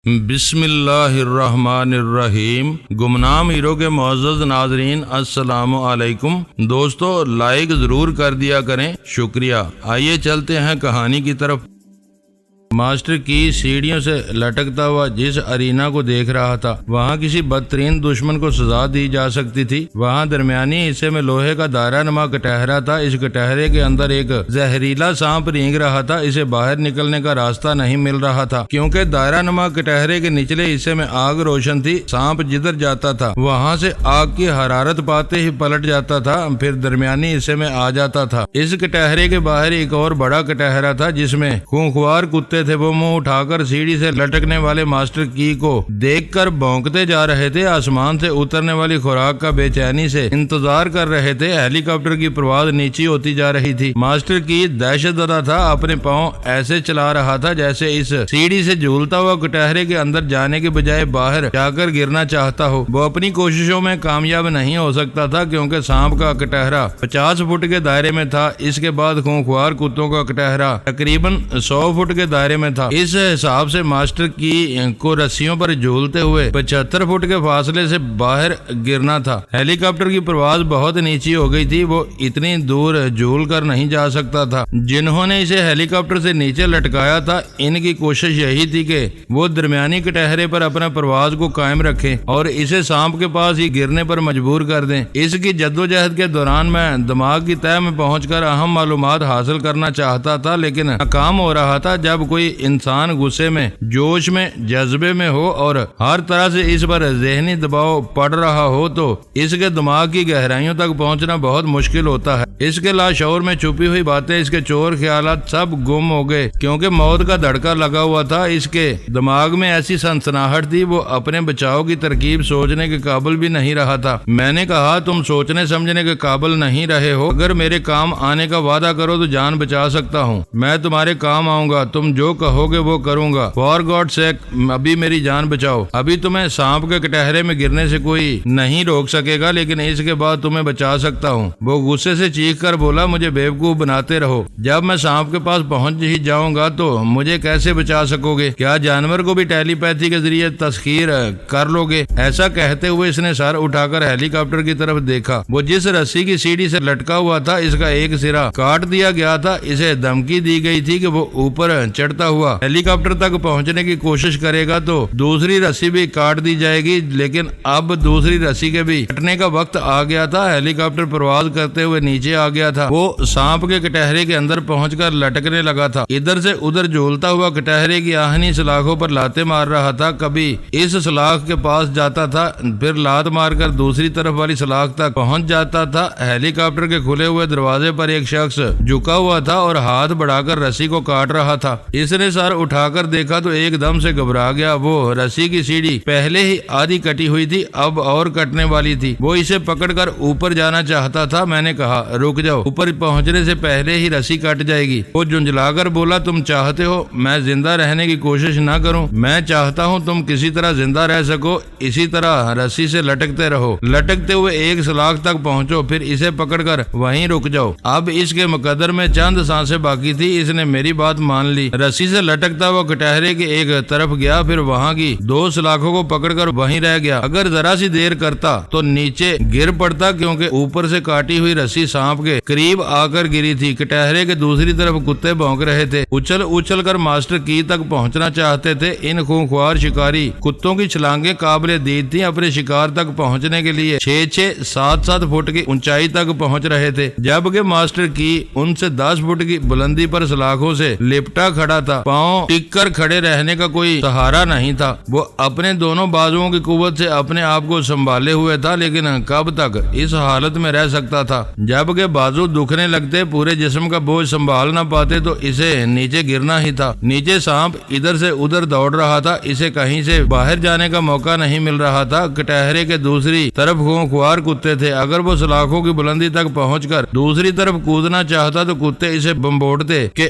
بسم اللہ الرحمن الرحیم۔ گمنام ہیرو کے معزز ناظرین السلام علیکم۔ دوستو لائک ضرور کر دیا کریں، شکریہ۔ آئیے چلتے ہیں کہانی کی طرف۔ ماسٹر کی سیڑھیوں سے لٹکتا ہوا جس ارینا کو دیکھ رہا تھا، وہاں کسی بدترین دشمن کو سزا دی جا سکتی تھی۔ وہاں درمیانی حصے میں لوہے کا دائرہ نما کٹہرا تھا۔ اس کٹہرے کے اندر ایک زہریلا سانپ رینگ رہا تھا۔ اسے باہر نکلنے کا راستہ نہیں مل رہا تھا، کیونکہ دائرہ نما کٹہرے کے نچلے حصے میں آگ روشن تھی۔ سانپ جدھر جاتا تھا وہاں سے آگ کی حرارت پاتے ہی پلٹ جاتا تھا، پھر درمیانی حصے میں آ جاتا تھا۔ اس کٹہرے کے باہر ایک اور بڑا کٹہرا تھا جس میں خونخوار کتے تھے۔ وہ منہ اٹھا کر سیڑھی سے لٹکنے والے ماسٹر کی کو دیکھ کر بھونکتے جا رہے تھے۔ آسمان سے اترنے والی خوراک کا بے چینی سے انتظار کر رہے تھے۔ ہیلی کاپٹر کی پرواز نیچی ہوتی جا رہی تھی۔ ماسٹر کی دہشت زدہ تھا، اپنے پاؤں ایسے چلا رہا تھا جیسے اس سیڑھی سے جھولتا ہوا کٹہرے کے اندر جانے کے بجائے باہر جا کر گرنا چاہتا ہو۔ وہ اپنی کوششوں میں کامیاب نہیں ہو سکتا تھا، کیونکہ سانپ کا کٹہرا 50 فٹ کے دائرے میں تھا۔ اس کے بعد خونخوار کتوں کا کٹہرا تقریباً 100 فٹ کے دائرے میں تھا۔ اس حساب سے ماسٹر کی کو رسیوں پر جھولتے ہوئے 75 فٹ کے فاصلے سے باہر گرنا تھا۔ ہیلی کاپٹر کی پرواز بہت نیچی ہو گئی تھی، وہ اتنی دور جھول کر نہیں جا سکتا تھا۔ جنہوں نے اسے ہیلی کاپٹر سے نیچے لٹکایا تھا، ان کی کوشش یہی تھی کہ وہ درمیانی کٹہرے پر اپنا پرواز کو قائم رکھیں اور اسے سانپ کے پاس ہی گرنے پر مجبور کر دیں۔ اس کی جدوجہد کے دوران میں دماغ کی تہہ میں پہنچ کر اہم معلومات حاصل کرنا چاہتا تھا، لیکن ناکام ہو رہا تھا۔ جب کوئی انسان غصے میں، جوش میں، جذبے میں ہو اور ہر طرح سے اس پر ذہنی دباؤ پڑ رہا ہو تو اس کے دماغ کی گہرائیوں تک پہنچنا بہت مشکل ہوتا ہے۔ اس کے لاشعور میں چھپی ہوئی باتیں، اس کے چور خیالات سب گم ہو گئے، کیونکہ موت کا دھڑکا لگا ہوا تھا۔ اس کے دماغ میں ایسی سنسناہٹ تھی، وہ اپنے بچاؤ کی ترکیب سوچنے کے قابل بھی نہیں رہا تھا۔ میں نے کہا، تم سوچنے سمجھنے کے قابل نہیں رہے ہو۔ اگر میرے کام آنے کا وعدہ کرو تو جان بچا سکتا ہوں۔ میں تمہارے کام آؤں گا، تم جو کہو گے وہ کروں گا۔ فار گاڈ سیک، ابھی میری جان بچاؤ۔ ابھی تمہیں سانپ کے کٹہرے میں گرنے سے کوئی نہیں روک سکے گا، لیکن اس کے بعد تمہیں بچا سکتا ہوں۔ وہ غصے سے چیخ کر بولا، مجھے بیوقوف بناتے رہو۔ جب میں سانپ کے پاس پہنچ ہی جاؤں گا تو مجھے کیسے بچا سکو گے؟ کیا جانور کو بھی ٹیلی پیتھی کے ذریعے تسخیر کر لو گے؟ ایسا کہتے ہوئے اس نے سر اٹھا کر ہیلی کاپٹر کی طرف دیکھا۔ وہ جس رسی کی سیڑھی سے لٹکا ہوا تھا، اس کا ایک سرا کاٹ دیا گیا تھا۔ اسے دھمکی دی گئی تھی کہ وہ اوپر چڑھتا ہوا ہیلی کاپٹر تک پہنچنے کی کوشش کرے گا تو دوسری رسی بھی کاٹ دی جائے گی، لیکن اب دوسری رسی کے بھی کٹنے کا وقت آ گیا تھا۔ ہیلی کاپٹر پرواز کرتے ہوئے نیچے آ گیا تھا۔ وہ سانپ کے کٹہرے کے اندر پہنچ کر لٹکنے لگا تھا۔ ادھر سے ادھر جھولتا ہوا کٹہرے کی آہنی سلاخوں پر لاتیں مار رہا تھا۔ کبھی اس سلاخ کے پاس جاتا تھا، پھر لات مار کر دوسری طرف والی سلاخ تک پہنچ جاتا تھا۔ ہیلی کاپٹر کے کھلے ہوئے دروازے پر ایک شخص جھکا ہوا تھا اور ہاتھ بڑھا کر رسی کو کاٹ رہا تھا۔ اس نے سر اٹھا کر دیکھا تو ایک دم سے گھبرا گیا۔ وہ رسی کی سیڑھی پہلے ہی آدھی کٹی ہوئی تھی، اب اور کٹنے والی تھی۔ وہ اسے پکڑ کر اوپر جانا چاہتا تھا۔ میں نے کہا، رک جاؤ، اوپر پہنچنے سے پہلے ہی رسی کٹ جائے گی۔ وہ جھنجھلا کر بولا، تم چاہتے ہو میں زندہ رہنے کی کوشش نہ کروں؟ میں چاہتا ہوں تم کسی طرح زندہ رہ سکو، اسی طرح رسی سے لٹکتے رہو۔ لٹکتے ہوئے ایک سلاخ تک پہنچو، پھر اسے پکڑ کر وہیں رک جاؤ۔ اب اس کے مقدر میں چند سانسیں باقی تھی۔ اس نے میری بات مان لی۔ رسی سے لٹکتا ہوا کٹہرے کے ایک طرف گیا، پھر وہاں کی 2 سلاخوں کو پکڑ کر وہیں رہ گیا۔ اگر ذرا سی دیر کرتا تو نیچے گر پڑتا، کیونکہ اوپر سے کاٹی ہوئی رسی سانپ کے قریب آ کر گری تھی۔ کٹہرے کے دوسری طرف کتے بھونک رہے تھے، اچھل اچھل کر ماسٹر کی تک پہنچنا چاہتے تھے۔ ان خونخوار شکاری کتوں کی چھلانگیں قابل دید تھیں۔ اپنے شکار تک پہنچنے کے لیے 6-6 7-7 فٹ کی اونچائی تک پہنچ رہے تھے، جبکہ ماسٹر کی ان سے 10 فٹ کی بلندی پر سلاخوں سے لپٹا کھڑا تھا۔ پاؤں ٹک کر کھڑے رہنے کا کوئی سہارا نہیں تھا۔ وہ اپنے دونوں بازوؤں کی قوت سے اپنے آپ کو سنبھالے ہوئے تھا، لیکن کب تک اس حالت میں رہ سکتا تھا؟ جب کہ بازو دکھنے لگتے، پورے جسم کا بوجھ سنبھال نہ پاتے تو اسے نیچے گرنا ہی تھا۔ نیچے سانپ ادھر سے ادھر دوڑ رہا تھا، اسے کہیں سے باہر جانے کا موقع نہیں مل رہا تھا۔ کٹہرے کے دوسری طرف خونخوار کتے تھے۔ اگر وہ سلاخوں کی بلندی تک پہنچ کر دوسری طرف کودنا چاہتا تو کتے اسے بمبوڑتے کہ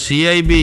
CIB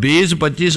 20-25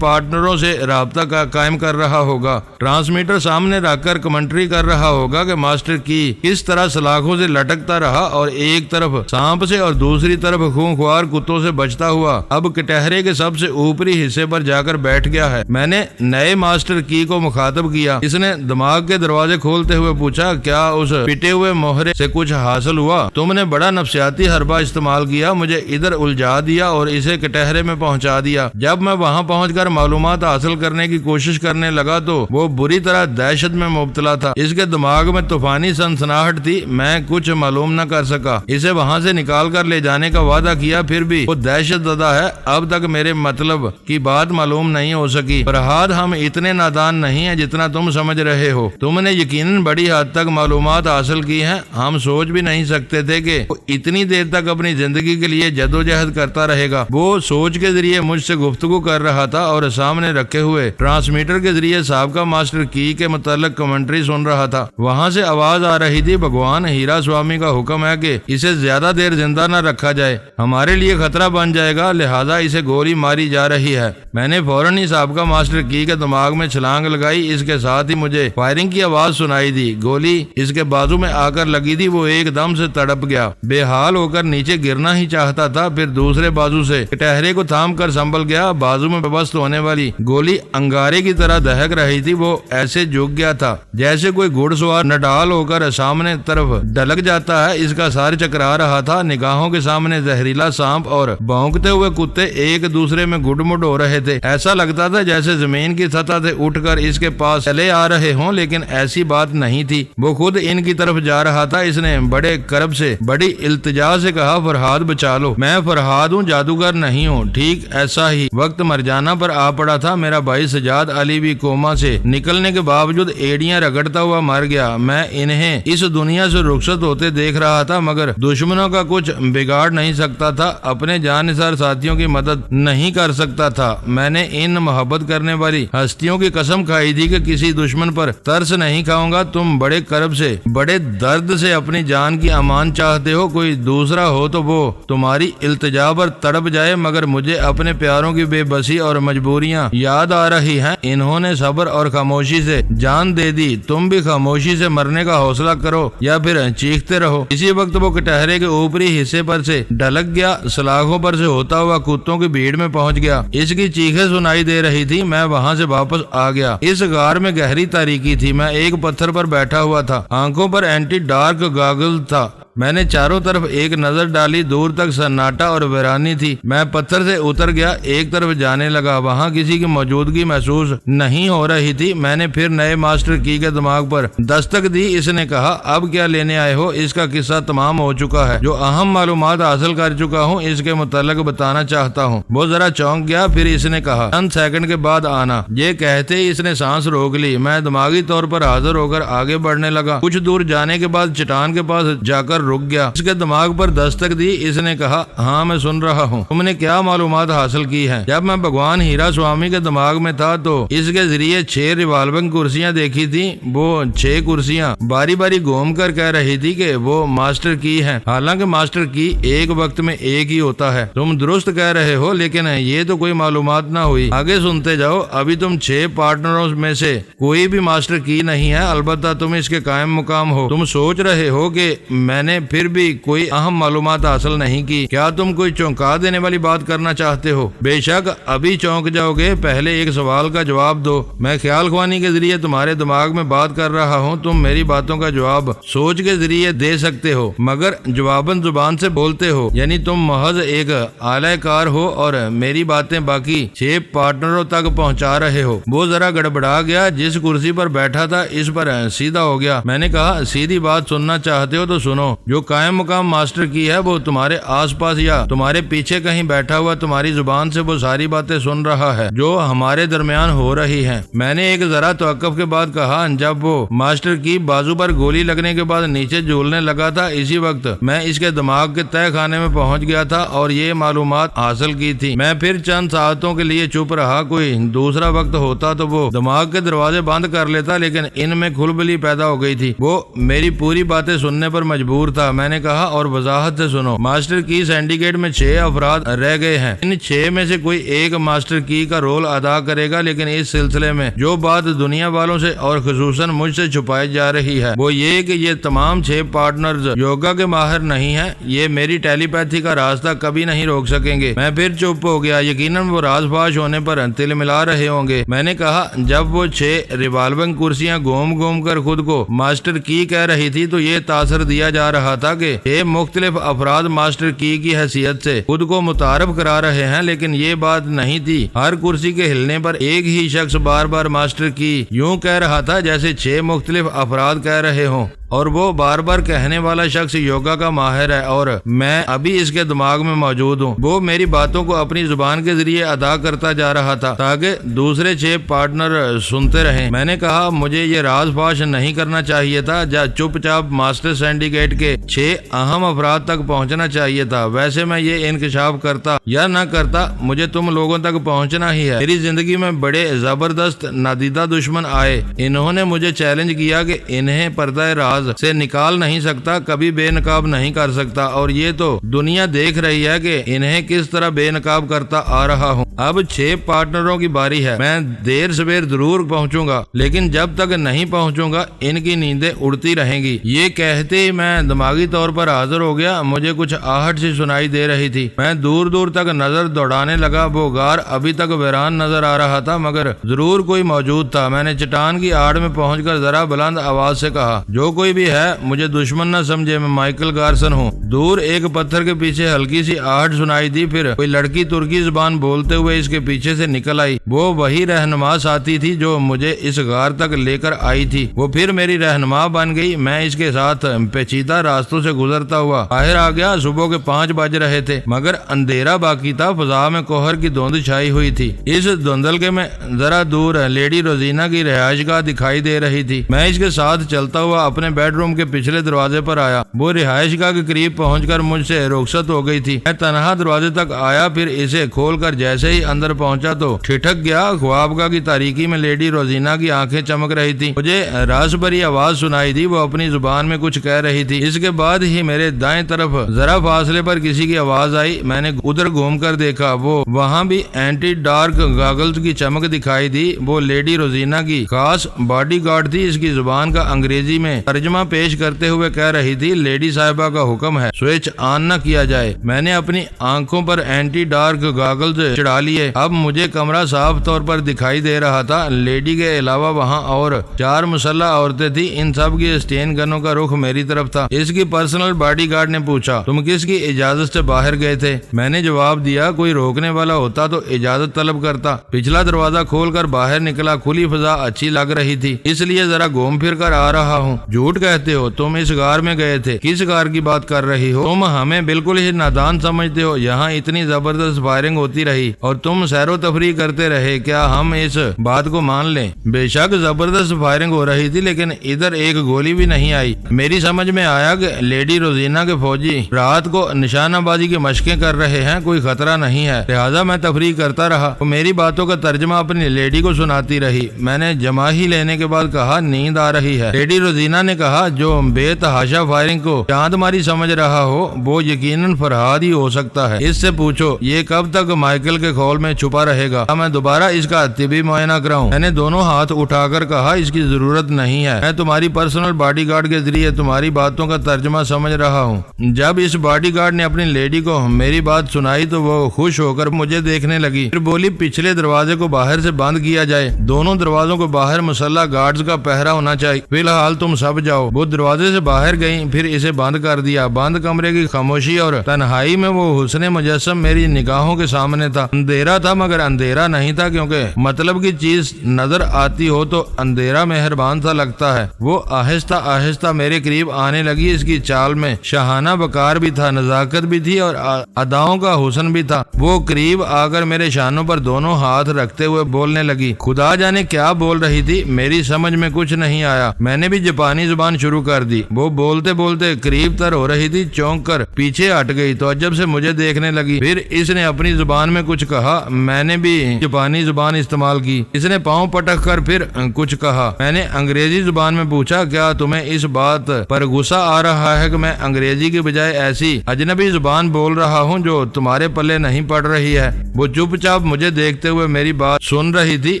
پارٹنروں سے رابطہ قائم کر رہا ہوگا۔ ٹرانسمیٹر سامنے رکھ کر کمنٹری کر رہا ہوگا کہ ماسٹر کی کس طرح سلاخوں سے لٹکتا رہا اور ایک طرف سانپ سے اور دوسری طرف خونخوار کتوں سے بچتا ہوا اب کٹہرے کے سب سے اوپری حصے پر جا کر بیٹھ گیا ہے۔ میں نے نئے ماسٹر کی کو مخاطب کیا۔ اس نے دماغ کے دروازے کھولتے ہوئے پوچھا، کیا اس پٹے ہوئے موہرے سے کچھ حاصل ہوا؟ تم نے بڑا نفسیاتی حربہ استعمال کیا، مجھے ادھر الجھا دیا اور اسے کٹہرے میں پہنچا دیا۔ جب میں وہاں پہنچ کر معلومات حاصل کرنے کی کوشش کرنے لگا تو وہ بری طرح دہشت میں مبتلا تھا۔ اس کے دماغ میں طوفانی سنسناہٹ تھی، میں کچھ معلوم نہ کر سکا۔ اسے وہاں سے نکال کر لے جانے کا وعدہ کیا، پھر بھی وہ دہشت زدہ ہے۔ اب تک میرے مطلب کی بات معلوم نہیں ہو سکی۔ فرہاد، ہم اتنے نادان نہیں ہیں جتنا تم سمجھ رہے ہو۔ تم نے یقیناً بڑی حد تک معلومات حاصل کی ہیں۔ ہم سوچ بھی نہیں سکتے تھے کہ وہ اتنی دیر تک اپنی زندگی کے لیے جدوجہد کرتا رہے گا۔ وہ سوچ کے ذریعے مجھ سے گفتگو کر رہا تھا اور سامنے رکھے ہوئے ٹرانسمیٹر کے ذریعے سابقہ ماسٹر کی کے متعلق کمنٹری سن رہا تھا۔ وہاں سے آواز آ رہی تھی، بھگوان ہیرا سوامی کا حکم ہے کہ اسے زیادہ دیر زندہ نہ رکھا جائے، ہمارے لیے خطرہ بن جائے گا، لہذا اسے گولی ماری جا رہی ہے۔ میں نے فوراً ہی سابقہ ماسٹر کی کے دماغ میں چھلانگ لگائی۔ اس کے ساتھ ہی مجھے فائرنگ کی آواز سنائی دی۔ گولی اس کے بازو میں آ کر لگی تھی۔ وہ ایک دم سے تڑپ گیا، بے حال ہو کر نیچے گرنا ہی چاہتا تھا، پھر دوسرے بازو سے کٹہرے کو تھام کر سنبھل گیا۔ بازو میں بست ہونے والی گولی انگارے کی طرح دہک رہی تھی۔ وہ ایسے جھک گیا تھا جیسے کوئی گھڑ سوار نڈال ہو کر سامنے طرف ڈلک جاتا ہے۔ اس کا سر چکرا رہا تھا، نگاہوں کے سامنے زہریلا سانپ اور بھونکتے ہوئے کتے ایک دوسرے میں گڈ مڈ ہو رہے تھے۔ ایسا لگتا تھا جیسے زمین کی سطح سے اٹھ کر اس کے پاس چلے آ رہے ہوں، لیکن ایسی بات نہیں تھی۔ وہ خود ان کی طرف جا رہا تھا۔ اس نے بڑے کرب سے، بڑی التجا سے کہا، فرہاد بچا لو، میں فرہاد ہوں، جادوگر نہیں ہوں۔ ٹھیک ایسا ہی وقت مرجانہ پر آ پڑا تھا۔ میرا بھائی سجاد علی بھی کوما سے نکلنے کے باوجود ایڑیاں رگڑتا ہوا مر گیا۔ میں انہیں اس دنیا سے رخصت ہوتے دیکھ رہا تھا، مگر دشمنوں کا کچھ بگاڑ نہیں سکتا تھا، اپنے جانثار ساتھیوں کی مدد نہیں کر سکتا تھا۔ میں نے ان محبت کرنے والی ہستیوں کی قسم کھائی تھی کہ کسی دشمن پر ترس نہیں کھاؤں گا۔ تم بڑے کرب سے، بڑے درد سے اپنی جان کی امان چاہتے ہو، کوئی دوسرا ہو تو وہ تمہاری التجا پر تڑپ جائے، مگر مجھے اپنے پیاروں کی بے بسی اور مجبوریاں یاد آ رہی ہیں۔ انہوں نے صبر اور خاموشی سے جان دے دی، تم بھی خاموشی سے مرنے کا حوصلہ کرو یا پھر چیختے رہو۔ اسی وقت وہ کٹہرے کے اوپری حصے پر سے ڈلک گیا، سلاخوں پر سے ہوتا ہوا کتوں کی بھیڑ میں پہنچ گیا۔ اس کی چیخیں سنائی دے رہی تھی۔ میں وہاں سے واپس آ گیا۔ اس غار میں گہری تاریکی تھی۔ میں ایک پتھر پر بیٹھا ہوا تھا، آنکھوں پر اینٹی ڈارک گاگل تھا۔ میں نے چاروں طرف ایک نظر ڈالی، دور تک سناٹا اور ویرانی تھی۔ میں پتھر سے اتر گیا، ایک طرف جانے لگا، وہاں کسی کی موجودگی محسوس نہیں ہو رہی تھی۔ میں نے پھر نئے ماسٹر کی کے دماغ پر دستک دی۔ اس نے کہا، اب کیا لینے آئے ہو؟ اس کا قصہ تمام ہو چکا ہے، جو اہم معلومات حاصل کر چکا ہوں اس کے متعلق بتانا چاہتا ہوں۔ وہ ذرا چونک گیا، پھر اس نے کہا، چند سیکنڈ کے بعد آنا۔ یہ کہتے ہی اس نے سانس روک لی۔ میں دماغی طور پر حاضر ہو کر آگے بڑھنے لگا۔ کچھ دور جانے کے بعد چٹان کے پاس جا کر رک گیا۔ اس کے دماغ پر دستک دی۔ اس نے کہا، ہاں میں سن رہا ہوں، تم نے کیا معلومات حاصل کی ہیں؟ جب میں بھگوان ہیرا سوامی کے دماغ میں تھا تو اس کے ذریعے 6 ریوالونگ کرسیاں دیکھی تھی۔ وہ 6 کرسیاں باری باری گھوم کر کہہ رہی تھی کہ وہ ماسٹر کی ہیں، حالانکہ ماسٹر کی ایک وقت میں ایک ہی ہوتا ہے۔ تم درست کہہ رہے ہو، لیکن یہ تو کوئی معلومات نہ ہوئی۔ آگے سنتے جاؤ۔ ابھی تم 6 پارٹنروں میں سے کوئی بھی ماسٹر کی نہیں ہے، البتہ تم اس کے قائم مقام ہو۔ تم سوچ رہے ہو کہ میں نے پھر بھی کوئی اہم معلومات حاصل نہیں کی۔ کیا تم کوئی چونکا دینے والی بات کرنا چاہتے ہو؟ بے شک ابھی چونک جاؤ گے، پہلے ایک سوال کا جواب دو۔ میں خیال خوانی کے ذریعے تمہارے دماغ میں بات کر رہا ہوں، تم میری باتوں کا جواب سوچ کے ذریعے دے سکتے ہو، مگر جواباً زبان سے بولتے ہو، یعنی تم محض ایک اعلی کار ہو اور میری باتیں باقی 6 پارٹنروں تک پہنچا رہے ہو۔ وہ ذرا گڑبڑا گیا، جس کرسی پر بیٹھا تھا اس پر سیدھا ہو گیا۔ میں نے کہا، سیدھی بات سننا چاہتے ہو تو سنو۔ جو قائم مقام ماسٹر کی ہے وہ تمہارے آس پاس یا تمہارے پیچھے کہیں بیٹھا ہوا تمہاری زبان سے وہ ساری باتیں سن رہا ہے جو ہمارے درمیان ہو رہی ہیں۔ میں نے ایک ذرا توقف کے بعد کہا، جب وہ ماسٹر کی بازو پر گولی لگنے کے بعد نیچے جھولنے لگا تھا، اسی وقت میں اس کے دماغ کے تہہ خانے میں پہنچ گیا تھا اور یہ معلومات حاصل کی تھی۔ میں پھر چند ساعتوں کے لیے چپ رہا۔ کوئی دوسرا وقت ہوتا تو وہ دماغ کے دروازے بند کر لیتا، لیکن ان میں کھلبلی پیدا ہو گئی تھی۔ وہ میری پوری باتیں سننے پر مجبور تھا۔ میں نے کہا اور وضاحت سے سنو۔ ماسٹر کی سینڈیکیٹ میں 6 افراد رہ گئے ہیں، ان 6 میں سے کوئی ایک ماسٹر کی کا رول ادا کرے گا، لیکن اس سلسلے میں جو بات دنیا والوں سے اور خصوصاً مجھ سے چھپائی جا رہی ہے وہ یہ کہ یہ تمام 6 پارٹنرز یوگا کے ماہر نہیں ہیں، یہ میری ٹیلی پیتھی کا راستہ کبھی نہیں روک سکیں گے۔ میں پھر چپ ہو گیا، یقیناً وہ راز فاش ہونے پر تل ملا رہے ہوں گے۔ میں نے کہا جب وہ 6 ریوالونگ کرسیاں گھوم کر خود کو ماسٹر کی کہہ رہی تھی تو یہ تاثر دیا جا رہا تھا کہ 6 مختلف افراد ماسٹر کی حیثیت سے خود کو متعارف کرا رہے ہیں، لیکن یہ بات نہیں تھی۔ ہر کرسی کے ہلنے پر ایک ہی شخص بار بار ماسٹر کی یوں کہہ رہا تھا جیسے 6 مختلف افراد کہہ رہے ہوں، اور وہ بار بار کہنے والا شخص یوگا کا ماہر ہے اور میں ابھی اس کے دماغ میں موجود ہوں۔ وہ میری باتوں کو اپنی زبان کے ذریعے ادا کرتا جا رہا تھا تاکہ دوسرے 6 پارٹنر سنتے رہیں۔ میں نے کہا مجھے یہ راز فاش نہیں کرنا چاہیے تھا، چپ چاپ ماسٹر سینڈیکیٹ کے 6 اہم افراد تک پہنچنا چاہیے تھا۔ ویسے میں یہ انکشاف کرتا یا نہ کرتا، مجھے تم لوگوں تک پہنچنا ہی ہے۔ میری زندگی میں بڑے زبردست نادیدہ دشمن آئے، انہوں نے مجھے چیلنج کیا کہ انہیں پردہ راز سے نکال نہیں سکتا، کبھی بے نقاب نہیں کر سکتا، اور یہ تو دنیا دیکھ رہی ہے کہ انہیں کس طرح بے نقاب کرتا آ رہا ہوں۔ اب 6 پارٹنروں کی باری ہے، میں دیر سویر ضرور پہنچوں گا، لیکن جب تک نہیں پہنچوں گا ان کی نیندیں اڑتی رہیں گی۔ یہ کہتے ہی میں دماغی طور پر حاضر ہو گیا، مجھے کچھ آہٹ سی سنائی دے رہی تھی۔ میں دور دور تک نظر دوڑانے لگا، وہ غار ابھی تک ویران نظر آ رہا تھا مگر ضرور کوئی موجود تھا۔ میں نے چٹان کی آڑ میں پہنچ کر ذرا بلند آواز سے کہا جو کوئی بھی ہے مجھے دشمن نہ سمجھے، میں مائیکل گارسن ہوں۔ دور ایک پتھر کے پیچھے ہلکی سی آہٹ سنائی دی، پھر کوئی لڑکی ترکی زبان بولتے ہوئے اس کے پیچھے سے نکل آئی۔ وہ وہی رہنما ساتھی تھی جو مجھے اس غار تک لے کر آئی تھی، وہ پھر میری رہنما بن گئی۔ میں اس کے ساتھ پیچیدہ راستوں سے گزرتا ہوا باہر آ گیا۔ صبح کے 5 بج رہے تھے مگر اندھیرا باقی تھا، فضا میں کوہر کی دھند چھائی ہوئی تھی۔ اس دھندلکے میں ذرا دور لیڈی روزینہ کی رہائش گاہ دکھائی دے رہی تھی۔ میں اس کے ساتھ چلتا ہوا اپنے بیڈ روم کے پچھلے دروازے پر آیا۔ وہ رہائش گاہ کے قریب پہنچ کر مجھ سے رخصت ہو گئی تھی۔ میں تنہا دروازے تک آیا، پھر اسے کھول کر جیسے ہی اندر پہنچا تو ٹھٹک گیا۔ خوابگاہ کی تاریکی میں لیڈی روزینہ کی آنکھیں چمک رہی تھی، مجھے راز بھری آواز سنائی دی، وہ اپنی زبان میں کچھ کہہ رہی تھی۔ اس کے بعد ہی میرے دائیں طرف ذرا فاصلے پر کسی کی آواز آئی۔ میں نے ادھر گھوم کر دیکھا، وہ وہاں بھی اینٹی ڈارک گاگلز کی چمک دکھائی دی۔ وہ لیڈی روزینہ کی خاص باڈی گارڈ تھی۔ اس کی زبان کا انگریزی میں ترجمہ پیش کرتے ہوئے کہہ رہی تھی لیڈی صاحبہ کا حکم ہے سوئچ آن نہ کیا جائے۔ میں نے اپنی آنکھوں پر اینٹی ڈارک گاگلز چڑھا لیے۔ اب مجھے کمرہ صاف طور پر دکھائی دے رہا تھا۔ لیڈی کے علاوہ وہاں اور 4 مسلح عورتیں تھیں، ان سب کی اسٹین گنوں کا رخ میری طرف تھا۔ اس کی پرسنل باڈی گارڈ نے پوچھا تم کس کی اجازت سے باہر گئے تھے؟ میں نے جواب دیا کوئی روکنے والا ہوتا تو اجازت طلب کرتا۔ پچھلا دروازہ کھول کر باہر نکلا، کھلی فضا اچھی لگ رہی تھی اس لیے ذرا گھوم پھر کر آ رہا ہوں۔ جھوٹ کہتے ہو، تم اس غار میں گئے تھے۔ کس غار کی بات کر رہی ہو؟ تم ہمیں بالکل ہی نادان سمجھتے ہو، یہاں اتنی زبردست فائرنگ ہوتی رہی اور تم سیر و تفریح کرتے رہے، کیا ہم اس بات کو مان لیں؟ بے شک زبردست فائرنگ ہو رہی تھی لیکن ادھر ایک گولی بھی نہیں آئی۔ میری سمجھ میں آیا کہ لیڈی روزینہ کے فوجی رات کو نشانہ بازی کی مشقیں کر رہے ہیں، کوئی خطرہ نہیں ہے، لہٰذا میں تفریح کرتا رہا۔ وہ میری باتوں کا ترجمہ اپنی لیڈی کو سناتی رہی۔ میں نے جمع ہی لینے کے بعد کہا نیند آ رہی ہے۔ لیڈی روزینہ نے کہا جو بے تحاشا فائرنگ کو چاند ماری سمجھ رہا ہو وہ یقیناً فرہاد ہی ہو سکتا ہے، اس سے پوچھو یہ کب تک مائیکل کے خول میں چھپا رہے گا؟ میں دوبارہ اس کا طبی معائنہ کراؤں؟ میں نے دونوں ہاتھ اٹھا کر کہا اس کی ضرورت نہیں ہے، میں تمہاری پرسنل باڈی گارڈ کے ذریعے تمہاری باتوں کا ترجمہ سمجھ رہا ہوں۔ جب اس باڈی گارڈ نے اپنی لیڈی کو میری بات سنائی تو وہ خوش ہو کر مجھے دیکھنے لگی، پھر بولی پچھلے دروازے کو باہر سے بند کیا جائے، دونوں دروازوں کو باہر مسلح گارڈز کا پہرا ہونا چاہیے، فی الحال تم سب جاؤ۔ وہ دروازے سے باہر گئیں، پھر اسے بند کر دیا۔ بند کمرے کی خاموشی اور تنہائی میں وہ حسن مجسم میری نگاہوں کے سامنے تھا۔ اندھیرا تھا مگر اندھیرا نہیں تھا، کیونکہ مطلب کی چیز نظر آتی ہو تو اندھیرا مہربان سا لگتا ہے۔ وہ آہستہ آہستہ میرے قریب آنے لگی، اس کی چال میں شاہانہ وقار بھی تھا، نزاکت بھی تھی اور اداؤں کا حسن بھی تھا۔ وہ قریب آ کر میرے شانوں پر دونوں ہاتھ رکھتے ہوئے بولنے لگی، خدا جانے کیا بول رہی تھی، میری سمجھ میں کچھ نہیں آیا۔ میں نے بھی جاپانی زبان زبان شروع کر دی۔ وہ بولتے بولتے قریب تر ہو رہی تھی، چونک کر پیچھے ہٹ گئی، تعجب سے مجھے دیکھنے لگی۔ پھر اس نے اپنی زبان میں کچھ کہا، میں نے بھی جاپانی زبان استعمال کی۔ اس نے پاؤں پٹک کر پھر کچھ کہا۔ میں نے انگریزی زبان میں پوچھا، کیا تمہیں اس بات پر غصہ آ رہا ہے کہ میں انگریزی کی بجائے ایسی اجنبی زبان بول رہا ہوں جو تمہارے پلے نہیں پڑ رہی ہے؟ وہ چپ چاپ مجھے دیکھتے ہوئے میری بات سن رہی تھی۔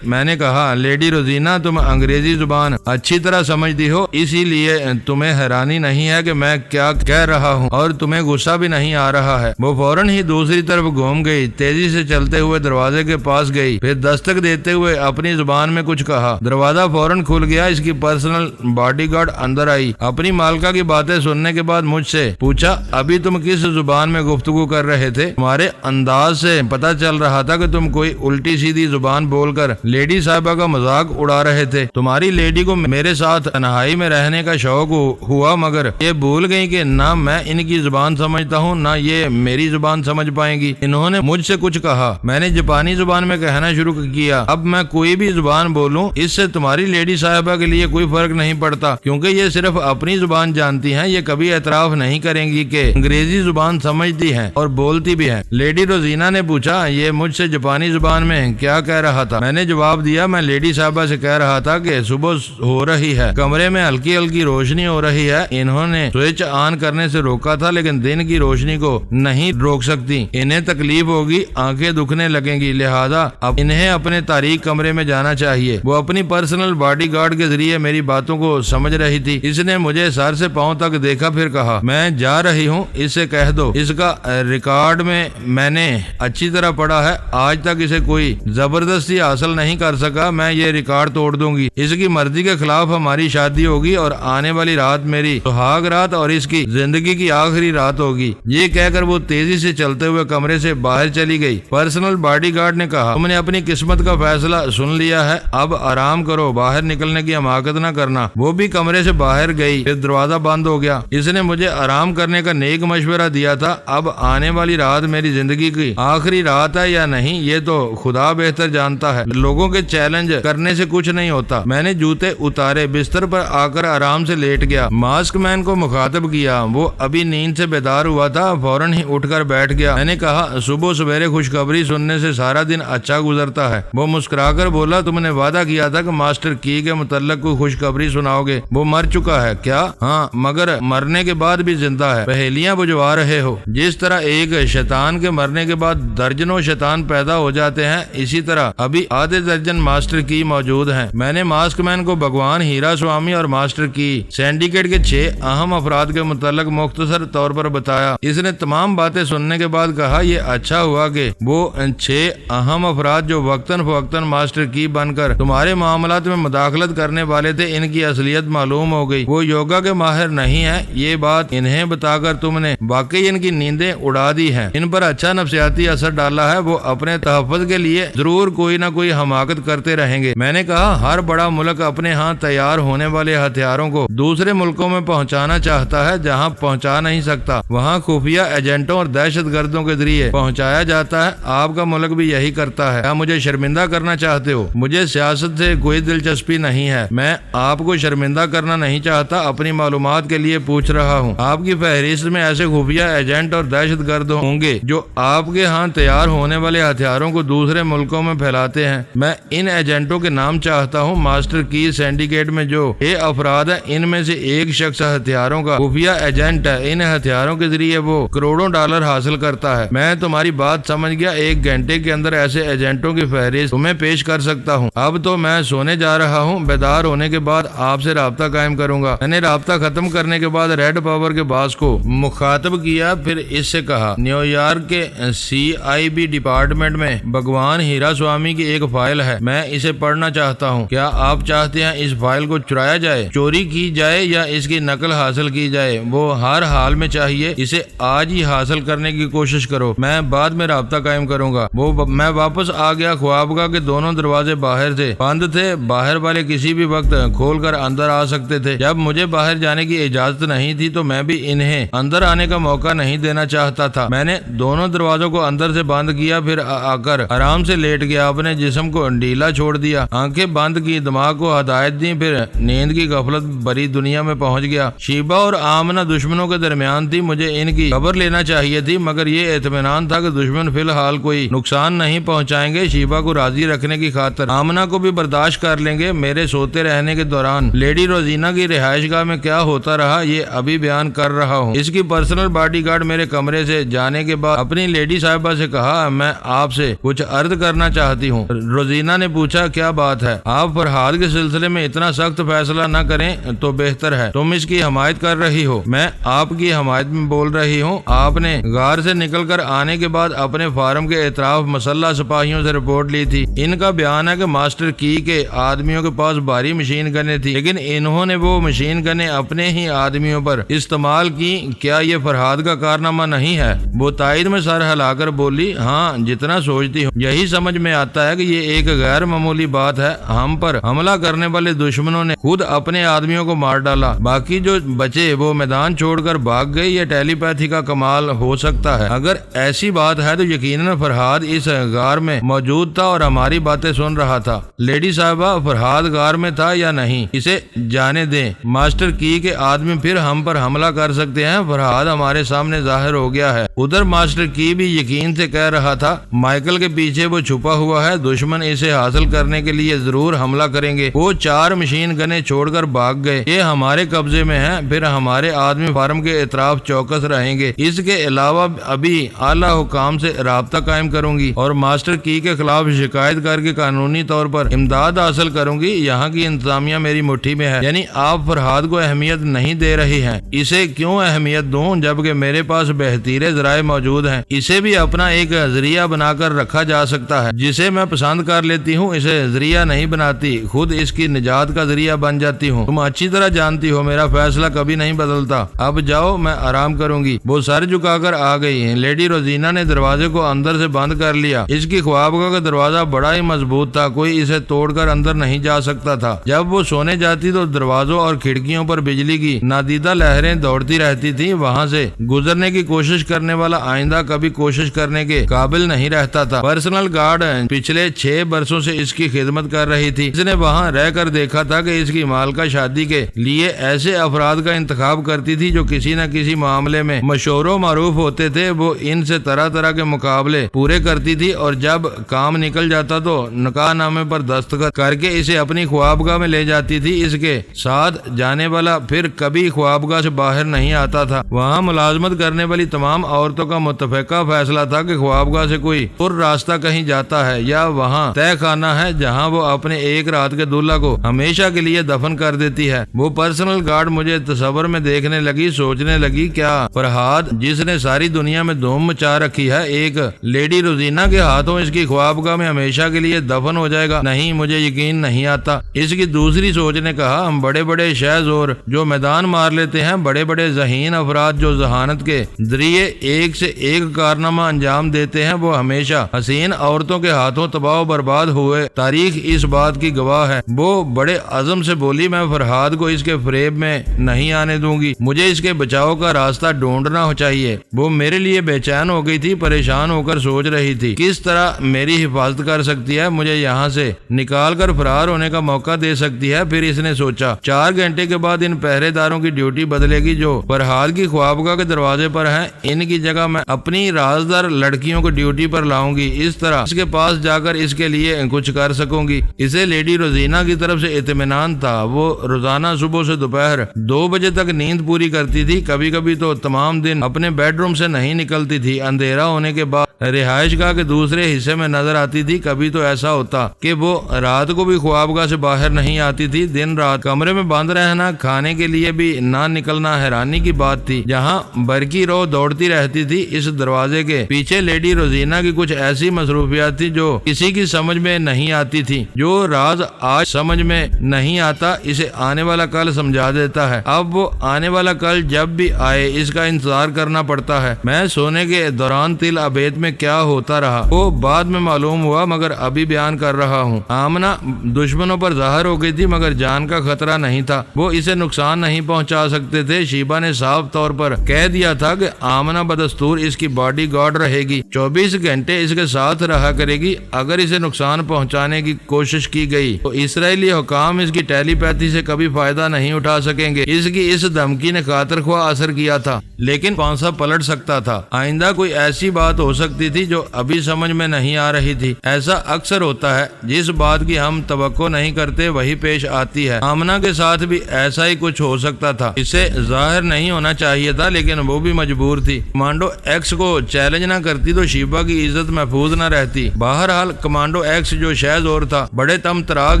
میں نے کہا، لیڈی روزینا، تم انگریزی زبان اچھی طرح سمجھتی ہو، اسی لیے تمہیں حیرانی نہیں ہے کہ میں کیا کہہ رہا ہوں اور تمہیں غصہ بھی نہیں آ رہا ہے۔ وہ فوراً ہی دوسری طرف گھوم گئی، تیزی سے چلتے ہوئے دروازے کے پاس گئی، پھر دستک دیتے ہوئے اپنی زبان میں کچھ کہا۔ دروازہ فوراً کھل گیا۔ اس کی پرسنل باڈی گارڈ اندر آئی، اپنی مالکہ کی باتیں سننے کے بعد مجھ سے پوچھا، ابھی تم کس زبان میں گفتگو کر رہے تھے؟ تمہارے انداز سے پتا چل رہا تھا کہ تم کوئی الٹی سیدھی زبان بول کر لیڈی صاحبہ کا مذاق اڑا رہے تھے۔ تمہاری لیڈی کو میرے ساتھ تنہائی میں رہنے کا شوق ہوا، مگر یہ بھول گئی کہ نہ میں ان کی زبان سمجھتا ہوں نہ یہ میری زبان سمجھ پائیں گی۔ انہوں نے مجھ سے کچھ کہا، میں نے جاپانی زبان میں کہنا شروع کیا، اب میں کوئی بھی زبان بولوں اس سے تمہاری لیڈی صاحبہ کے لیے کوئی فرق نہیں پڑتا، کیونکہ یہ صرف اپنی زبان جانتی ہیں، یہ کبھی اعتراف نہیں کریں گی کہ انگریزی زبان سمجھتی ہیں اور بولتی بھی ہیں۔ لیڈی روزینا نے پوچھا، یہ مجھ سے جاپانی زبان میں کیا کہہ رہا تھا؟ میں نے جواب دیا، میں لیڈی صاحبہ سے کہہ رہا تھا کہ صبح ہو رہی ہے، کمرے میں ہلکی ہلکی روشنی ہو رہی ہے، انہوں نے سوئچ آن کرنے سے روکا تھا لیکن دن کی روشنی کو نہیں روک سکتی، انہیں تکلیف ہوگی، آنکھیں دکھنے لگیں گی، لہذا اب انہیں اپنے تاریک کمرے میں جانا چاہیے۔ وہ اپنی پرسنل باڈی گارڈ کے ذریعے میری باتوں کو سمجھ رہی تھی۔ اس نے مجھے سر سے پاؤں تک دیکھا، پھر کہا، میں جا رہی ہوں، اس سے کہہ دو اس کا ریکارڈ میں نے اچھی طرح پڑھا ہے، آج تک اسے کوئی زبردستی حاصل نہیں کر سکا، میں یہ ریکارڈ توڑ دوں گی، اس کی مرضی کے خلاف ہماری شادی ہوگی اور آنے والی رات میری سہاگ رات اور اس کی زندگی کی آخری رات ہوگی۔ یہ کہہ کر وہ تیزی سے چلتے ہوئے کمرے سے باہر چلی گئی۔ پرسنل باڈی گارڈ نے کہا، تم نے اپنی قسمت کا فیصلہ سن لیا ہے، اب آرام کرو، باہر نکلنے کی حماقت نہ کرنا۔ وہ بھی کمرے سے باہر گئی، پھر دروازہ بند ہو گیا۔ اس نے مجھے آرام کرنے کا نیک مشورہ دیا تھا، اب آنے والی رات میری زندگی کی آخری رات ہے یا نہیں یہ تو خدا بہتر جانتا ہے، لوگوں کے چیلنج کرنے سے کچھ نہیں ہوتا۔ میں نے جوتے اتارے، بستر پر آ کر آرام سے لیٹ گیا۔ ماسک مین کو مخاطب کیا، وہ ابھی نیند سے بیدار ہوا تھا، فوراً ہی اٹھ کر بیٹھ گیا۔ میں نے کہا، صبح سویرے خوشخبری سننے سے سارا دن اچھا گزرتا ہے۔ وہ مسکرا کر بولا، تم نے وعدہ کیا تھا کہ ماسٹر کی کے متعلق کوئی خوشخبری سناؤ گے، وہ مر چکا ہے کیا؟ ہاں، مگر مرنے کے بعد بھی زندہ ہے، پہیلیاں بجوا رہے ہو۔ جس طرح ایک شیطان کے مرنے کے بعد درجنوں شیطان پیدا ہو جاتے ہیں، اسی طرح ابھی آدھے درجن ماسٹر کی موجود ہیں۔ میں نے ماسک مین کو بھگوان ہیرا سوامی اور ماسٹر کی سینڈیکیٹ کے 6 اہم افراد کے متعلق مختصر طور پر بتایا۔ اس نے تمام باتیں سننے کے بعد کہا، یہ اچھا ہوا کہ وہ 6 اہم افراد جو وقتاً فوقتاً ماسٹر کی بن کر تمہارے معاملات میں مداخلت کرنے والے تھے، ان کی اصلیت معلوم ہو گئی۔ وہ یوگا کے ماہر نہیں ہیں، یہ بات انہیں بتا کر تم نے واقعی ان کی نیندیں اڑا دی ہیں، ان پر اچھا نفسیاتی اثر ڈالا ہے، وہ اپنے تحفظ کے لیے ضرور کوئی نہ کوئی حماقت کرتے رہیں گے۔ میں نے کہا، ہر بڑا ملک اپنے ہاں تیار ہونے والے ہتھیاروں کو دوسرے ملکوں میں پہنچانا چاہتا ہے، جہاں پہنچا نہیں سکتا وہاں خفیہ ایجنٹوں اور دہشت گردوں کے ذریعے پہنچایا جاتا ہے۔ آپ کا ملک بھی یہی کرتا ہے۔ کیا مجھے شرمندہ کرنا چاہتے ہو؟ مجھے سیاست سے کوئی دلچسپی نہیں ہے، میں آپ کو شرمندہ کرنا نہیں چاہتا، اپنی معلومات کے لیے پوچھ رہا ہوں۔ آپ کی فہرست میں ایسے خفیہ ایجنٹ اور دہشت گرد ہوں گے جو آپ کے ہاں تیار ہونے والے ہتھیاروں کو دوسرے ملکوں میں پھیلاتے ہیں۔ میں ان ایجنٹوں کے نام چاہتا ہوں۔ ماسٹر کی سینڈیکیٹ میں جو 6 افراد ہیں، ان میں سے ایک شخص ہتھیاروں کا خفیہ ایجنٹ ہے، ان ہتھیاروں کے ذریعے وہ کروڑوں ڈالر حاصل کرتا ہے۔ میں تمہاری بات سمجھ گیا، 1 گھنٹے کے اندر ایسے ایجنٹوں کی فہرست تمہیں پیش کر سکتا ہوں۔ اب تو میں سونے جا رہا ہوں، بیدار ہونے کے بعد آپ سے رابطہ قائم کروں گا۔ میں نے رابطہ ختم کرنے کے بعد ریڈ پاور کے باس کو مخاطب کیا، پھر اس سے کہا، نیو یارک کے CIB ڈپارٹمنٹ میں بھگوان ہیرا سوامی کی ایک فائل ہے، میں اسے پڑھنا چاہتا ہوں۔ کیا آپ چاہتے ہیں اس فائل کو چرایا جائے، چوری کی جائے یا اس کی نقل حاصل کی جائے؟ وہ ہر حال میں چاہیے، اسے آج ہی حاصل کرنے کی کوشش کرو، میں بعد میں رابطہ قائم کروں گا۔ میں واپس آ گیا۔ خوابگاہ کے دونوں دروازے باہر سے بند تھے، باہر والے کسی بھی وقت کھول کر اندر آ سکتے تھے۔ جب مجھے باہر جانے کی اجازت نہیں تھی تو میں بھی انہیں اندر آنے کا موقع نہیں دینا چاہتا تھا۔ میں نے دونوں دروازوں کو اندر سے بند کیا، پھر آ کر آرام سے لیٹ گیا، اپنے جسم کو ڈھیلا چھوڑ دیا، آنکھیں بند کی، دماغ کو ہدایت دی، پھر نیند کی غفلت غفلت بری دنیا میں پہنچ گیا۔ شیبہ اور آمنہ دشمنوں کے درمیان تھی، مجھے ان کی خبر لینا چاہیے تھی، مگر یہ اطمینان تھا کہ دشمن فی الحال کوئی نقصان نہیں پہنچائیں گے۔ شیبہ کو راضی رکھنے کی خاطر آمنہ کو بھی برداشت کر لیں گے۔ میرے سوتے رہنے کے دوران لیڈی روزینہ کی رہائش گاہ میں کیا ہوتا رہا یہ ابھی بیان کر رہا ہوں۔ اس کی پرسنل باڈی گارڈ میرے کمرے سے جانے کے بعد اپنی لیڈی صاحبہ سے کہا، میں آپ سے کچھ عرض کرنا چاہتی ہوں۔ روزینہ نے پوچھا، کیا بات ہے؟ آپ فرحاد کے سلسلے میں اتنا سخت فیصلہ نہ کریں تو بہتر ہے۔ تم اس کی حمایت کر رہی ہو، میں آپ کی حمایت میں بول رہی ہوں۔ آپ نے غار سے نکل کر آنے کے بعد اپنے فارم کے اطراف مسلح سپاہیوں سے رپورٹ لی تھی۔ ان کا بیان ہے کہ ماسٹر کی کے آدمیوں کے پاس بھاری مشین گنیں تھی، لیکن انہوں نے وہ مشین گنیں اپنے ہی آدمیوں پر استعمال کی۔ کیا یہ فرحاد کا کارنامہ نہیں ہے؟ وہ تائید میں سر ہلا کر بولی، ہاں جتنا سوچتی ہوں یہی سمجھ میں آتا ہے کہ یہ ایک غیر معمولی بات ہے۔ ہم پر حملہ کرنے والے دشمنوں نے خود اپنے آدمیوں کو مار ڈالا، باقی جو بچے وہ میدان چھوڑ کر بھاگ گئے۔ یہ ٹیلی پیتھی کا کمال ہو سکتا ہے۔ اگر ایسی بات ہے تو یقیناً فرحاد اس غار میں موجود تھا اور ہماری باتیں سن رہا تھا۔ لیڈی صاحبہ، فرحاد غار میں تھا یا نہیں اسے جانے دیں۔ ماسٹر کی کے آدمی پھر ہم پر حملہ کر سکتے ہیں۔ فرحاد ہمارے سامنے ظاہر ہو گیا ہے۔ ادھر ماسٹر کی بھی یقین سے کہہ رہا تھا، مائیکل کے پیچھے وہ چھپا ہوا ہے، دشمن اسے حاصل کرنے کے لیے ضرور حملہ کریں گے۔ وہ 4 مشین گنیں چھوڑ کر بھاگ گئے، یہ ہمارے قبضے میں ہیں، پھر ہمارے آدمی فارم کے اطراف چوکس رہیں گے۔ اس کے علاوہ ابھی اعلیٰ حکام سے رابطہ قائم کروں گی اور ماسٹر کی کے خلاف شکایت کر کے قانونی طور پر امداد حاصل کروں گی۔ یہاں کی انتظامیہ میری مٹھی میں ہے۔ یعنی آپ فرحاد کو اہمیت نہیں دے رہی ہیں۔ اسے کیوں اہمیت دوں جبکہ میرے پاس بہترین ذرائع موجود ہیں؟ اسے بھی اپنا ایک ذریعہ بنا کر رکھا جا سکتا ہے، جسے میں پسند کر لیتی ہوں اسے ذریعہ نہیں بناتی، خود اس کی نجات کا ذریعہ بن جاتی ہوں۔ تم اچھی طرح جانتی ہو میرا فیصلہ کبھی نہیں بدلتا۔ اب جاؤ، میں آرام کروں گی۔ وہ سر جھکا کر آ گئی۔ لیڈی روزینہ نے دروازے کو اندر سے بند کر لیا۔ اس کی خوابگاہ کا دروازہ بڑا ہی مضبوط تھا، کوئی اسے توڑ کر اندر نہیں جا سکتا تھا۔ جب وہ سونے جاتی تو دروازوں اور کھڑکیوں پر بجلی کی نادیدہ لہریں دوڑتی رہتی تھی۔ وہاں سے گزرنے کی کوشش کرنے والا آئندہ کبھی کوشش کرنے کے قابل نہیں رہتا تھا۔ پرسنل گارڈ پچھلے 6 برسوں سے اس کی خدمت کر رہی تھی۔ اس نے وہاں رہ کر دیکھا تھا کہ اس کی مالکہ شادی کے لیے ایسے افراد کا انتخاب کرتی تھی جو کسی نہ کسی معاملے میں مشہور و معروف ہوتے تھے۔ وہ ان سے طرح طرح کے مقابلے پورے کرتی تھی اور جب کام نکل جاتا تو نکاح نامے پر دستخط کر کے اسے اپنی خوابگاہ میں لے جاتی تھی۔ اس کے ساتھ جانے والا پھر کبھی خوابگاہ سے باہر نہیں آتا تھا۔ وہاں ملازمت کرنے والی تمام عورتوں کا متفقہ فیصلہ تھا کہ خوابگاہ سے کوئی پر راستہ کہیں جاتا ہے یا وہاں طے خانہ ہے جہاں وہ اپنے ایک رات کے دلہا کو ہمیشہ کے لیے دفن کر دیتی ہے۔ وہ پرسنل گارڈ مجھے تصور میں دیکھنے لگی، سوچنے لگی، کیا فرحاد جس نے ساری دنیا میں دھوم مچا رکھی ہے ایک لیڈی روزینہ کے ہاتھوں اس کی خوابگاہ میں ہمیشہ کے لیے دفن ہو جائے گا؟ نہیں، مجھے یقین نہیں آتا۔ اس کی دوسری سوچ نے کہا، ہم بڑے بڑے شہز اور جو میدان مار لیتے ہیں، بڑے بڑے ذہین افراد جو ذہانت کے ذریعے ایک سے ایک کارنامہ انجام دیتے ہیں، وہ ہمیشہ حسین عورتوں کے ہاتھوں تباہ و برباد ہوئے۔ تاریخ اس بات کی گواہ ہے۔ وہ بڑے عزم سے بولی، میں فرحاد کو اس کے فریب میں نہیں آنے دوں گی، مجھے اس کے بچاؤ کا راستہ ڈھونڈنا چاہیے۔ وہ میرے لیے بے چین ہو گئی تھی، پریشان ہو کر سوچ رہی تھی کس طرح میری حفاظت کر سکتی ہے، مجھے یہاں سے نکال کر فرار ہونے کا موقع دے سکتی ہے۔ پھر اس نے سوچا 4 گھنٹے کے بعد ان پہرے داروں کی ڈیوٹی بدلے گی جو فرحاد کی خوابگاہ کے دروازے پر ہیں، ان کی جگہ میں اپنی رازدار لڑکیوں کو ڈیوٹی پر لاؤں گی، اس طرح اس کے پاس جا کر اس کے لیے کچھ کر سکوں گی۔ اسے لیڈی روزینہ کی طرف سے اطمینان تھا۔ وہ روزانہ صبح سے دوپہر 2 بجے تک نیند پوری کرتی تھی، کبھی کبھی تو تمام دن اپنے بیڈ روم سے نہیں نکلتی تھی۔ اندھیرا ہونے کے بعد رہائش گاہ کے دوسرے حصے میں نظر آتی تھی۔ کبھی تو ایسا ہوتا کہ وہ رات کو بھی خوابگاہ سے باہر نہیں آتی تھی۔ دن رات کمرے میں بند رہنا، کھانے کے لیے بھی نہ نکلنا حیرانی کی بات تھی۔ جہاں برقی رو دوڑتی رہتی تھی، اس دروازے کے پیچھے لیڈی روزینہ کی کچھ ایسی مصروفیات تھی جو کسی کی سمجھ میں نہیں آتی تھی۔ جو راز آج سمجھ میں نہیں آتا، اسے آنے والا کل سمجھا دیتا ہے۔ اب وہ آنے والا کل جب بھی آئے اس کا انتظار کرنا پڑتا ہے۔ میں سونے کے دوران تل ابید میں کیا ہوتا رہا وہ بعد میں معلوم ہوا، مگر ابھی بیان کر رہا ہوں۔ آمنہ دشمنوں پر ظاہر ہو گئی تھی، مگر جان کا خطرہ نہیں تھا، وہ اسے نقصان نہیں پہنچا سکتے تھے۔ شیبہ نے صاف طور پر کہہ دیا تھا کہ آمنہ بدستور اس کی باڈی گارڈ رہے گی، 24 گھنٹے اس کے ساتھ رہا کرے گی۔ اگر اسے نقصان پہنچانے کی کوشش کی گئی تو اسرائیلی حکام اس کی ٹیلی پیتھی سے کبھی فائدہ نہیں اٹھا سکیں گے۔ اس کی اس دھمکی نے خاطر خواہ اثر کیا تھا، لیکن پانسا پلٹ سکتا تھا۔ آئندہ کوئی ایسی بات ہو سکتی تھی جو ابھی سمجھ میں نہیں آ رہی تھی۔ ایسا اکثر ہوتا ہے، جس بات کی ہم توقع نہیں کرتے وہی پیش آتی ہے۔ آمنہ کے ساتھ بھی ایسا ہی کچھ ہو سکتا تھا۔ اسے ظاہر نہیں ہونا چاہیے تھا، لیکن وہ بھی مجبور تھی۔ کمانڈو ایکس کو چیلنج نہ کرتی تو شیبا کی عزت محفوظ نہ رہتی۔ بہرحال کمانڈو ایکس جو شہ زور تھا، بڑے تم تراغ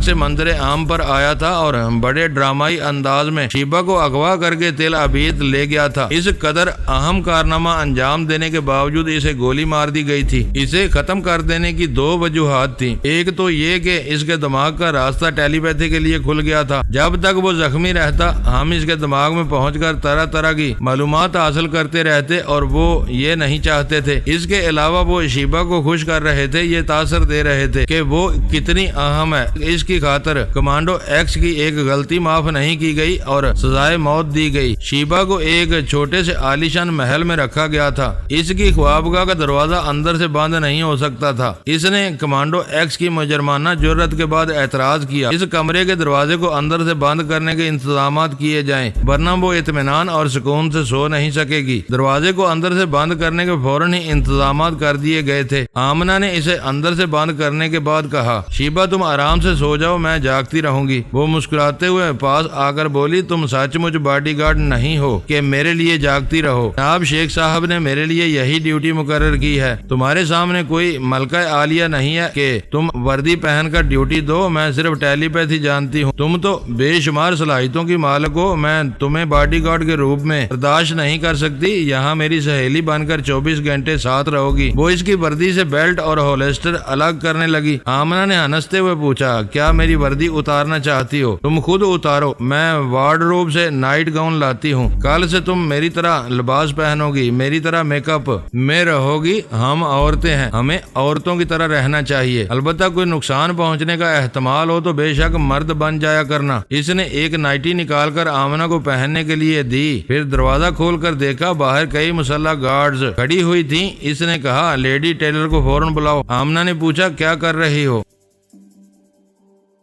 سے منظر عام پر آیا تھا اور بڑے ڈرامائی انداز میں شیبا کو اغوا کر کے تل ابید لے گیا تھا۔ اس قدر اہم کارنامہ انجام دینے کے باوجود اسے گولی مار دی گئی تھی۔ اسے ختم کر دینے کی دو وجوہات تھیں۔ ایک تو یہ کہ اس کے دماغ کا راستہ ٹیلی پیتھی کے لیے کھل گیا تھا۔ جب تک وہ زخمی رہتا ہم اس کے دماغ میں پہنچ کر طرح طرح کی معلومات حاصل کرتے رہتے، اور وہ یہ نہیں چاہتے تھے۔ اس کے علاوہ وہ شیبا کو خوش کر رہے تھے، یہ تاثر دے رہے تھے کہ وہ کتنی اہم ہے۔ اس کی خاطر کمانڈو ایکس کی ایک غلطی معاف نہیں کی گئی اور سزائے موت دی گئی۔ شیبا کو ایک چھوٹے سے عالیشان محل میں رکھا گیا تھا۔ اس کی خوابگاہ کا دروازہ اندر سے بند نہیں ہو سکتا تھا۔ اس نے کمانڈو ایکس کی مجرمانہ جرأت کے بعد اعتراض کیا، اس کمرے کے دروازے کو اندر سے بند کرنے کے انتظامات کیے جائیں، ورنہ وہ اطمینان اور سکون سے سو نہیں سکے گی۔ دروازے کو اندر سے بند کرنے کے فوراً ہی انتظامات کر دیے گئے تھے۔ آمنہ نے اسے اندر سے بند کرنے کے بعد کہا، شیبا تم آرام سے سو جاؤ، میں جاگتی رہوں گی۔ وہ مسکراتے ہوئے پاس آ کر بولی، تم سچ مچ باڈی گارڈ نہیں ہو کہ میرے لیے جاگتی رہو۔ جناب شیخ صاحب نے میرے لیے یہی ڈیوٹی مقرر کی ہے۔ تمہارے سامنے کوئی ملکہ عالیہ نہیں ہے کہ تم وردی پہن کر ڈیوٹی دو۔ میں صرف ٹیلی پیتھی جانتی ہوں، تم تو بے شمار صلاحیتوں کی مالک ہو۔ میں تمہیں باڈی گارڈ کے روپ میں برداشت نہیں کر سکتی۔ یہاں میری سہیلی بن کر 24 گھنٹے ساتھ رہو گی۔ وہ اس کی وردی سے بیلٹ اور ہولسٹر الگ کرنے لگی۔ آمنہ نے ہنستے ہوئے پوچھا، کیا میری وردی اتارنا چاہتی ہو؟ تم خود اتارو، میں وارڈروب سے نائٹ گاؤن لاتی ہوں۔ کل سے تم میری طرح لباس پہنو گی، میری طرح میک اپ میں رہو گی۔ ہم عورتیں ہیں، ہمیں عورتوں کی طرح رہنا چاہیے۔ البتہ کوئی نقصان پہنچنے کا احتمال ہو تو بے شک مرد بن جایا کرنا۔ اس نے ایک نائٹی نکال کر آمنہ کو پہننے کے لیے دی، پھر دروازہ کھول کر دیکھا باہر کئی مسلح گارڈز کھڑی ہوئی تھیں۔ اس نے کہا، لیڈی ٹیلر کو فوراً بلاؤ۔ آمنہ نے پوچھا، کیا کر رہی ہو؟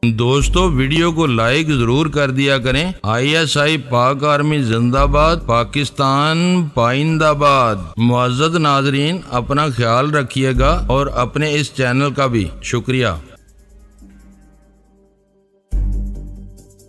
دوستو ویڈیو کو لائک ضرور کر دیا کریں۔ ISI پاک آرمی زندہ باد، پاکستان پائندہ باد۔ معزز ناظرین، اپنا خیال رکھیے گا اور اپنے اس چینل کا بھی شکریہ۔